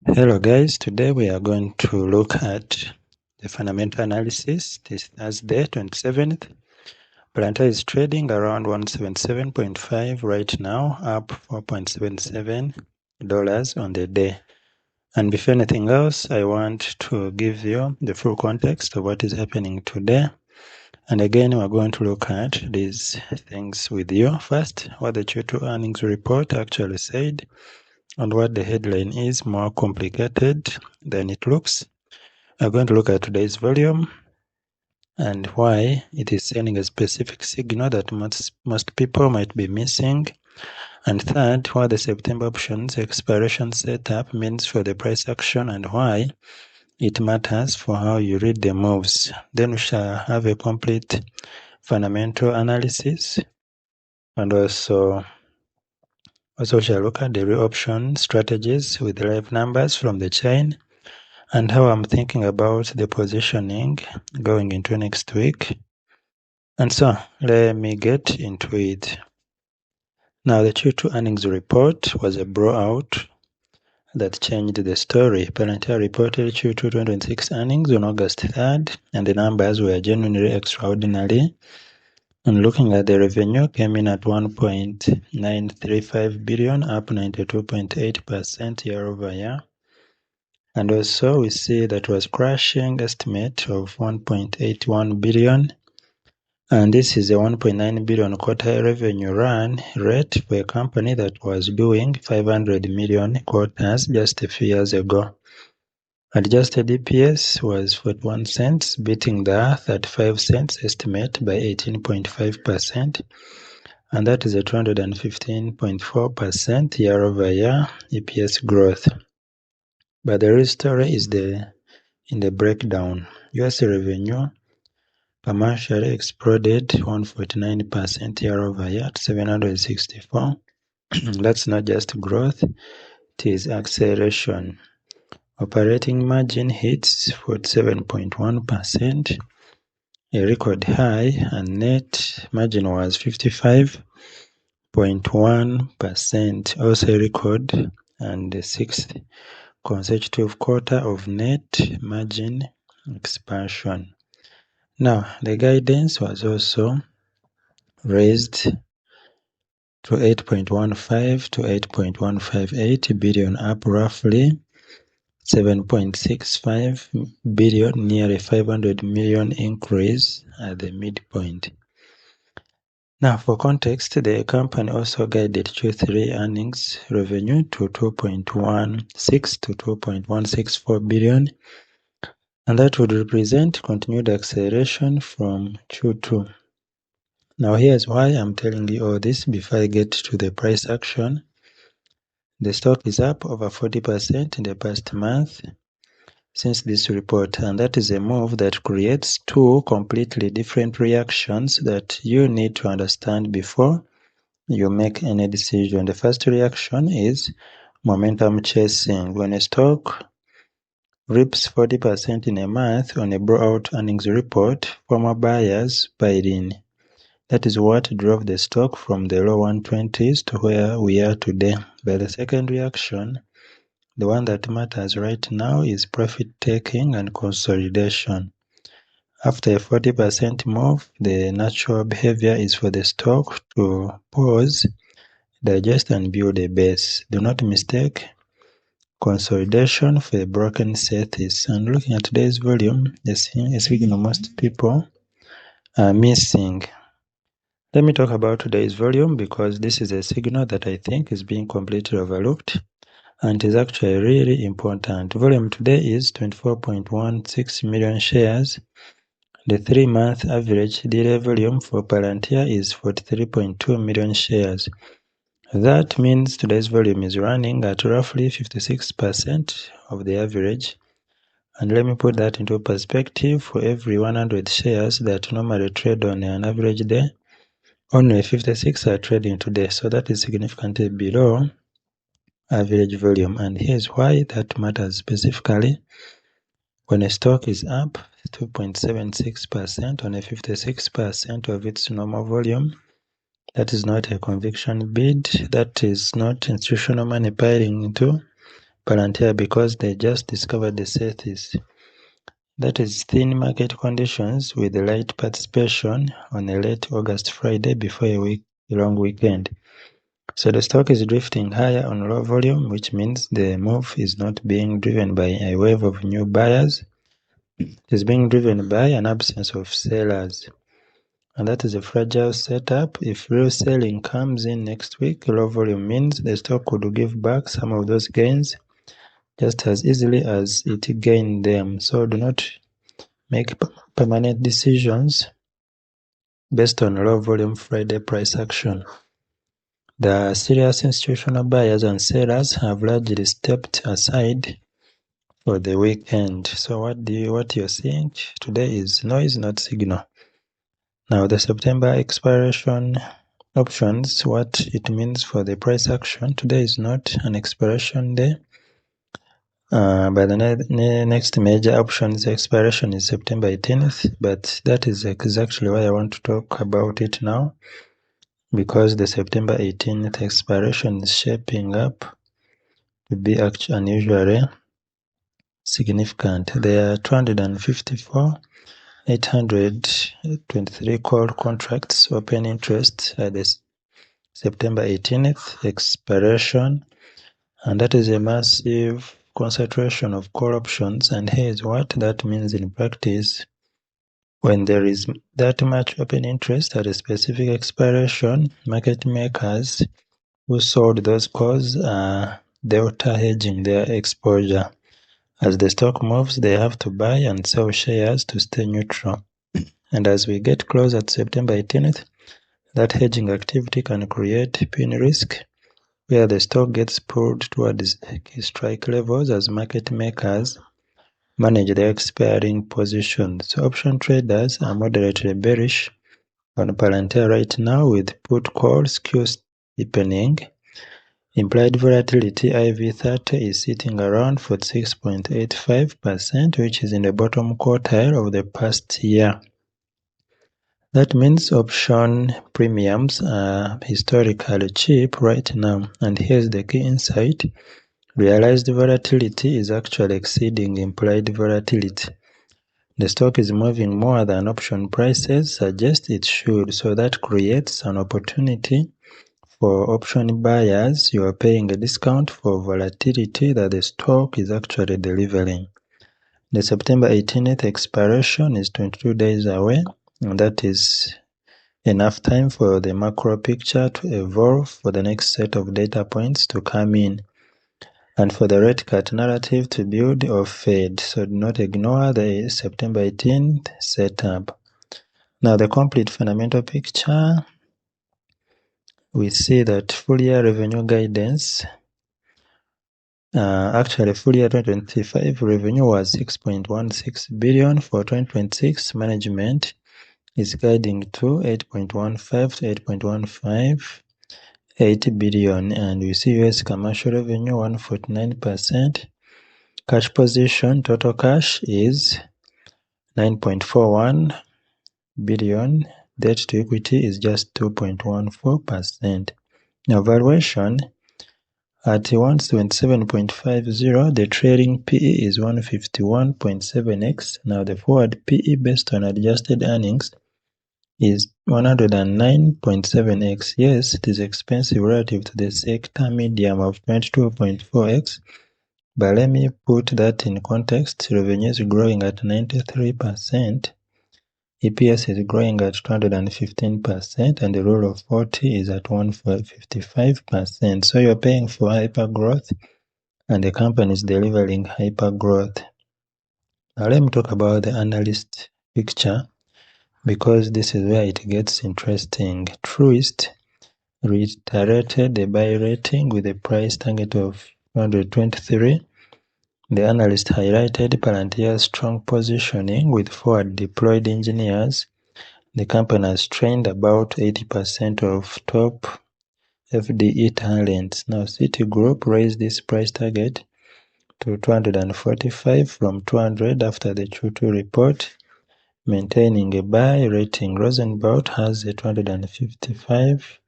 Hello guys, today we are going to look at the fundamental analysis. This Thursday 27th. Palantir is trading around 177.5 right now, up $4.77 on the day. And before anything else, I want to give you the full context of what is happening today. And again, we're going to look at these things with you. First, what the Q2 earnings report actually said, and what the headline is more complicated than it looks. We're going to look at today's volume and why it is sending a specific signal that most people might be missing. And third, what the September options expiration setup means for the price action and why it matters for how you read the moves. Then we shall have a complete fundamental analysis, and also shall look at the real option strategies with live numbers from the chain and how I'm thinking about the positioning going into next week. And so let me get into it. Now, the Q2 earnings report was a blowout that changed the story. Palantir reported Q2 2026 earnings on August 3rd, and the numbers were genuinely extraordinary. And looking at the revenue, came in at $1.935 billion, up 92.8% year over year. And also we see that was crashing estimate of $1.81 billion. And this is a $1.9 billion quarter revenue run rate for a company that was doing 500 million quarters just a few years ago. Adjusted EPS was 41 cents, beating the 35 cents estimate by 18.5%. And that is a 215.4% year-over-year EPS growth. But the real story is in the breakdown. US revenue commercially exploded 149% year-over-year to 764. That's not just growth, it is acceleration. Operating margin hits 47.1%, a record high, and net margin was 55.1%, also a record, and the sixth consecutive quarter of net margin expansion. Now, the guidance was also raised to 8.15 to 8.158 billion, up roughly 7.65 billion, nearly 500 million increase at the midpoint. Now, for context, the company also guided Q3 earnings revenue to 2.16 to 2.164 billion, and that would represent continued acceleration from Q2. Now, here's why I'm telling you all this before I get to the price action. The stock is up over 40% in the past month since this report, and that is a move that creates two completely different reactions that you need to understand before you make any decision. The first reaction is momentum chasing. When a stock rips 40% in a month on a blowout earnings report, former buyers buy in. That is what drove the stock from the low 120s to where we are today. But the second reaction, the one that matters right now, is profit taking and consolidation. After a 40% move, the natural behavior is for the stock to pause, digest, and build a base. Do not mistake consolidation for a broken thesis. And looking at today's volume, a signal most people are missing. Let me talk about today's volume because this is a signal that I think is being completely overlooked and is actually really important. Volume today is 24.16 million shares. The 3-month average daily volume for Palantir is 43.2 million shares. That means today's volume is running at roughly 56% of the average. And let me put that into perspective. For every 100 shares that normally trade on an average day, only 56 are trading today, so that is significantly below average volume. And here's why that matters specifically. When a stock is up 2.76% on a 56% of its normal volume, that is not a conviction bid, that is not institutional money piling into Palantir because they just discovered the Southeast. That is thin market conditions with light participation on a late August Friday before a long weekend. So the stock is drifting higher on low volume, which means the move is not being driven by a wave of new buyers. It is being driven by an absence of sellers. And that is a fragile setup. If real selling comes in next week, low volume means the stock could give back some of those gains just as easily as it gained them. So do not make permanent decisions based on low volume Friday price action. The serious institutional buyers and sellers have largely stepped aside for the weekend. So what you're seeing today is noise, not signal. Now the September expiration options, what it means for the price action. Today is not an expiration day. But the next major options expiration is September 18th, but that is exactly why I want to talk about it now, because the September 18th expiration is shaping up to be unusually significant. There are 254,823 call contracts open interest at the September 18th expiration, and that is a massive concentration of call options. And here's what that means in practice. When there is that much open interest at a specific expiration, market makers who sold those calls are delta hedging their exposure. As the stock moves, they have to buy and sell shares to stay neutral. And as we get closer to September 18th, that hedging activity can create pin risk, where the stock gets pulled towards key strike levels as market makers manage their expiring positions. So option traders are moderately bearish on Palantir right now, with put call skew steepening. Implied volatility IV30 is sitting around 46.85%, which is in the bottom quartile of the past year. That means option premiums are historically cheap right now. And here's the key insight. Realized volatility is actually exceeding implied volatility. The stock is moving more than option prices suggest it should, so that creates an opportunity for option buyers. You are paying a discount for volatility that the stock is actually delivering. The September 18th expiration is 22 days away, and that is enough time for the macro picture to evolve, for the next set of data points to come in, and for the rate cut narrative to build or fade. So do not ignore the September 18th setup. Now the complete fundamental picture, we see that full year revenue guidance, actually full year 2025 revenue was 6.16 billion. For 2026, management is guiding to 8.15 to 8.15 billion, and we see US commercial revenue 149%. Cash position, total cash is 9.41 billion. Debt to equity is just 2.14%. Now valuation at 127.50, the trailing PE is 151.7x. Now the forward PE based on adjusted earnings is 109.7x. Yes, it is expensive relative to the sector median of 22.4x. But let me put that in context. Revenue is growing at 93%. EPS is growing at 215%, and the Rule of 40 is at 155%. So you're paying for hyper growth, and the company is delivering hyper growth. Now let me talk about the analyst picture, because this is where it gets interesting. Truist reiterated the buy rating with a price target of 223. The analyst highlighted Palantir's strong positioning with forward deployed engineers. The company has trained about 80% of top FDE talents. Now Citigroup raised this price target to 245 from 200 after the Q2 report, maintaining a buy rating. Rosenblatt has a 255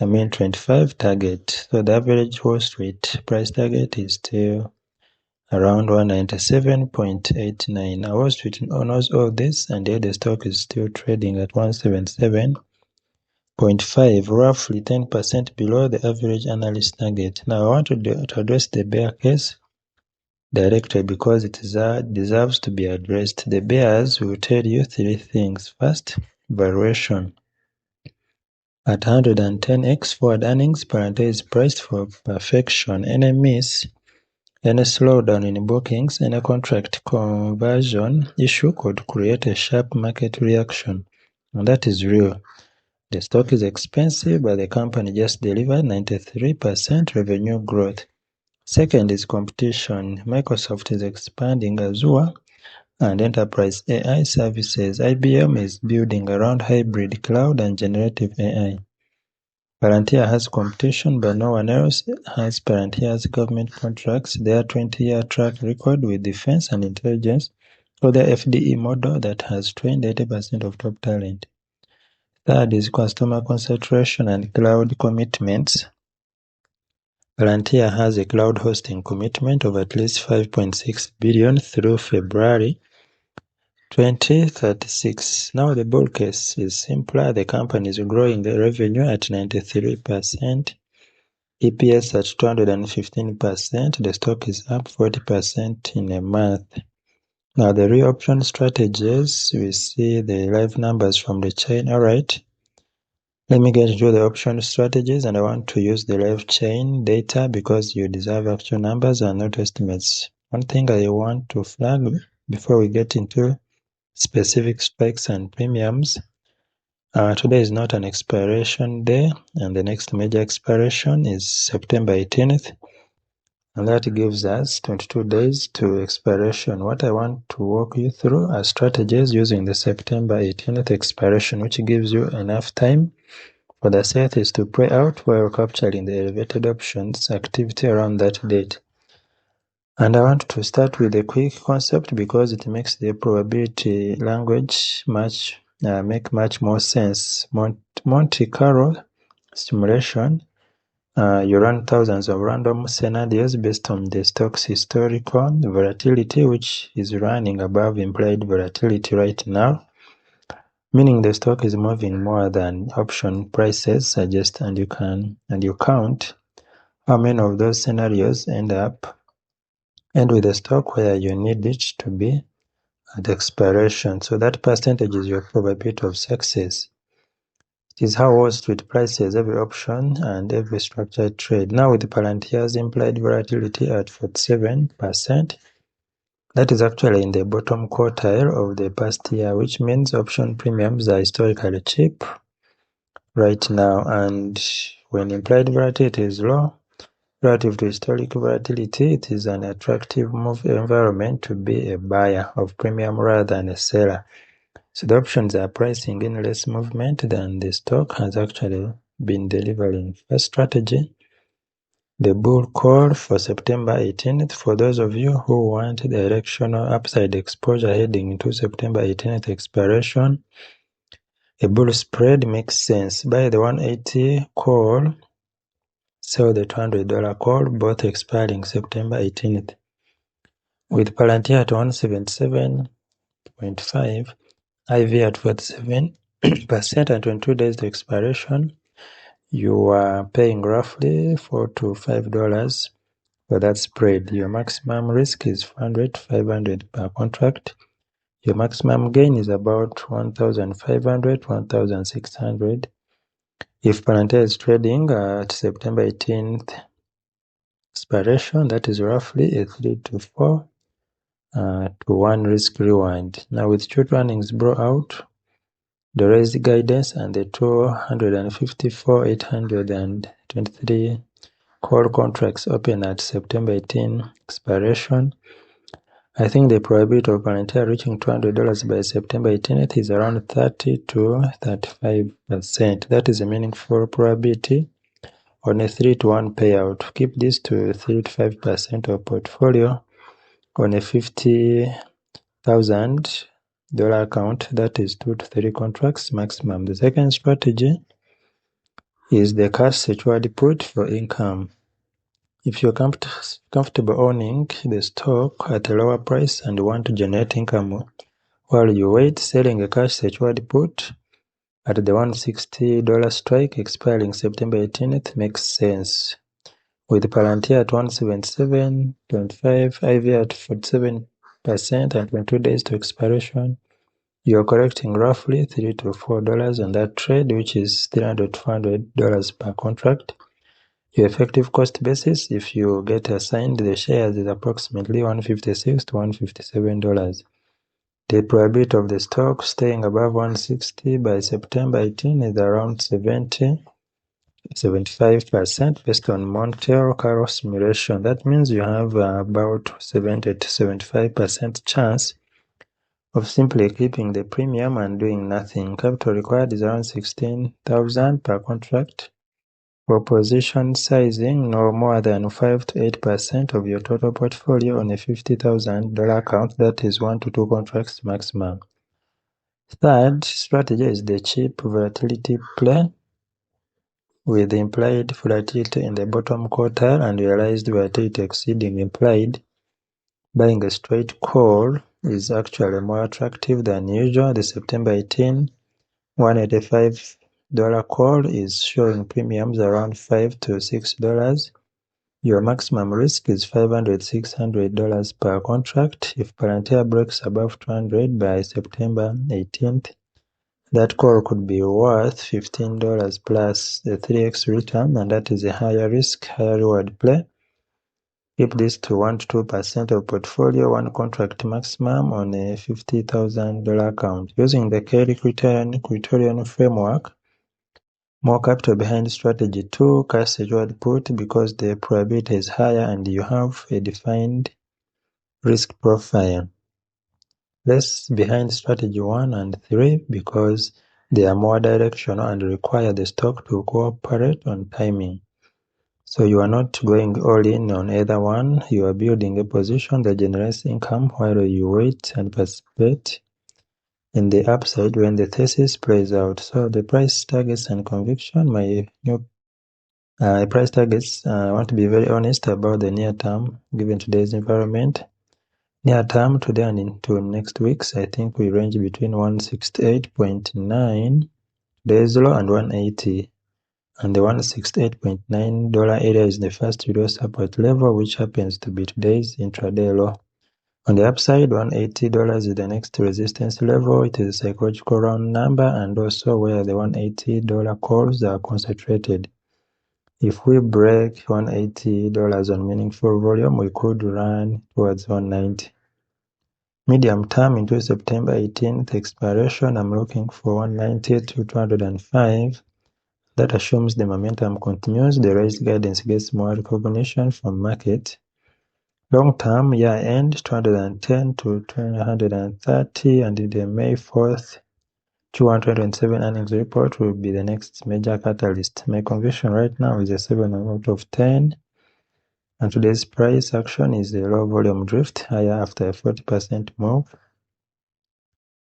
25 target. So the average Wall Street price target is still around 197.89. Wall Street knows all this, and yet the stock is still trading at 177.5, roughly 10% below the average analyst target. Now I want to address the bear case directly because it deserves to be addressed. The bears will tell you three things. First, valuation. At 110x forward earnings, Palantir is priced for perfection. Any miss, any slowdown in bookings, any contract conversion issue could create a sharp market reaction. And that is real. The stock is expensive, but the company just delivered 93% revenue growth. Second is competition. Microsoft is expanding Azure and enterprise AI services. IBM is building around hybrid cloud and generative AI. Palantir has competition, but no one else has Palantir's government contracts, their 20-year track record with defense and intelligence, or their FDE model that has trained 80% of top talent. Third is customer concentration and cloud commitments. Palantir has a cloud hosting commitment of at least $5.6 billion through February 2036. Now the bull case is simpler. The company is growing the revenue at 93%, EPS at 215%. The stock is up 40% in a month. Now the real option strategies, we see the live numbers from the chain. All right. Let me get into the option strategies, and I want to use the live chain data because you deserve actual numbers and not estimates. One thing I want to flag before we get into specific spikes and premiums. Today is not an expiration day, and the next major expiration is September 18th, and that gives us 22 days to expiration. What I want to walk you through are strategies using the September 18th expiration, which gives you enough time for the seth is to play out while capturing the elevated options activity around that date. And I want to start with a quick concept because it makes the probability language make much more sense. Monte Carlo simulation, you run thousands of random scenarios based on the stock's historical volatility, which is running above implied volatility right now, meaning the stock is moving more than option prices suggest, and you count how many of those scenarios end with a stock where you need it to be at expiration. So that percentage is your probability of success. It is how Wall Street prices every option and every structured trade. Now with Palantir's implied volatility at 47%, that is actually in the bottom quartile of the past year, which means option premiums are historically cheap right now. And when implied volatility is low, relative to historic volatility, it is an attractive environment to be a buyer of premium rather than a seller. So the options are pricing in less movement than the stock has actually been delivering. First strategy, the bull call for September 18th. For those of you who want directional upside exposure heading into September 18th expiration, a bull spread makes sense. Buy the 180 call, sell the $200 call, both expiring September 18th. With Palantir at 177.5, IV at 47% and 22 days to expiration, you are paying roughly $4 to $5 for that spread. Your maximum risk is 400 to 500 per contract. Your maximum gain is about 1,500 to 1,600. If Palantir is trading at September 18th expiration, that is roughly a 3 to 4 to 1 risk reward. Now with Q2 earnings brought out, the raised guidance and the 254,823 call contracts open at September 18 expiration, I think the probability of Palantir reaching $200 by September 18th is around 30 to 35%. That is a meaningful probability on a 3 to 1 payout. Keep this to 3 to 5% of portfolio on a $50,000 account. That is 2 to 3 contracts maximum. The second strategy is the cash secured put for income. If you're comfortable owning the stock at a lower price and want to generate income while you wait, selling a cash secured put at the $160 strike expiring September 18th makes sense. With Palantir at 177.25, IV at 47% and 22 days to expiration, you're collecting roughly $3 to $4 on that trade, which is $300 to $400 per contract. Your effective cost basis, if you get assigned the shares, is approximately $156 to $157. The probability of the stock staying above 160 by September 18 is around 75% based on Monte Carlo simulation. That means you have about 70 to 75% chance of simply keeping the premium and doing nothing. Capital required is around $16,000 per contract. For position sizing, no more than 5 to 8% of your total portfolio on a $50,000 account, that is 1 to 2 contracts maximum. Third strategy is the cheap volatility play, with the implied volatility in the bottom quartile and realized volatility exceeding implied. Buying a straight call is actually more attractive than usual. The September 18 $185 call is showing premiums around $5 to $6. Your maximum risk is $500 to $600 per contract. If Palantir breaks above 200 by September 18th, that call could be worth $15 plus the 3x return, and that is a higher risk, higher reward play. Keep this to 1 to 2% of portfolio, 1 contract maximum on a $50,000 account. Using the Kelly criterion framework, more capital behind strategy 2, cash secured put, because the probability is higher and you have a defined risk profile. Less behind strategy 1 and 3 because they are more directional and require the stock to cooperate on timing. So you are not going all in on either one. You are building a position that generates income while you wait and participate in the upside when the thesis plays out. So the price targets and conviction, my new price targets, I want to be very honest about the near term given today's environment. Near term, today and into next weeks, I think we range between 168.9 days low and 180. And the $168.9 area is the first euro support level, which happens to be today's intraday low. On the upside, $180 is the next resistance level. It is a psychological round number and also where the $180 calls are concentrated. If we break $180 on meaningful volume, we could run towards 190. Medium term into September 18th expiration, I'm looking for 190 to 205. That assumes the momentum continues, the raised guidance gets more recognition from market. Long term, year end 210 to 230, and the May 4th 207 earnings report will be the next major catalyst. My conviction right now is a 7 out of 10. And today's price action is a low volume drift higher after a 40% move.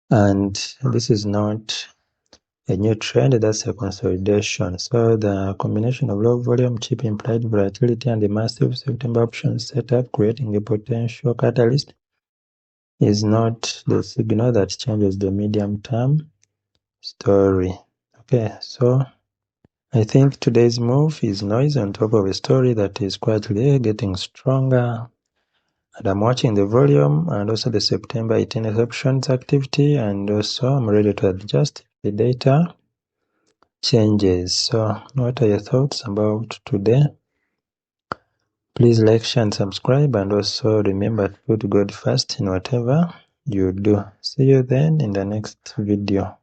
And this is not a new trend, that's a consolidation. So the combination of low volume, cheap implied volatility, and the massive September option setup creating a potential catalyst is not the signal that changes the medium term story. Okay, so I think today's move is noise on top of a story that is quietly getting stronger. And I'm watching the volume and also the September 18th options activity, and also I'm ready to adjust the data changes. So what are your thoughts about today? Please like, share, and subscribe, and also remember to put God first in whatever you do. See you then in the next video.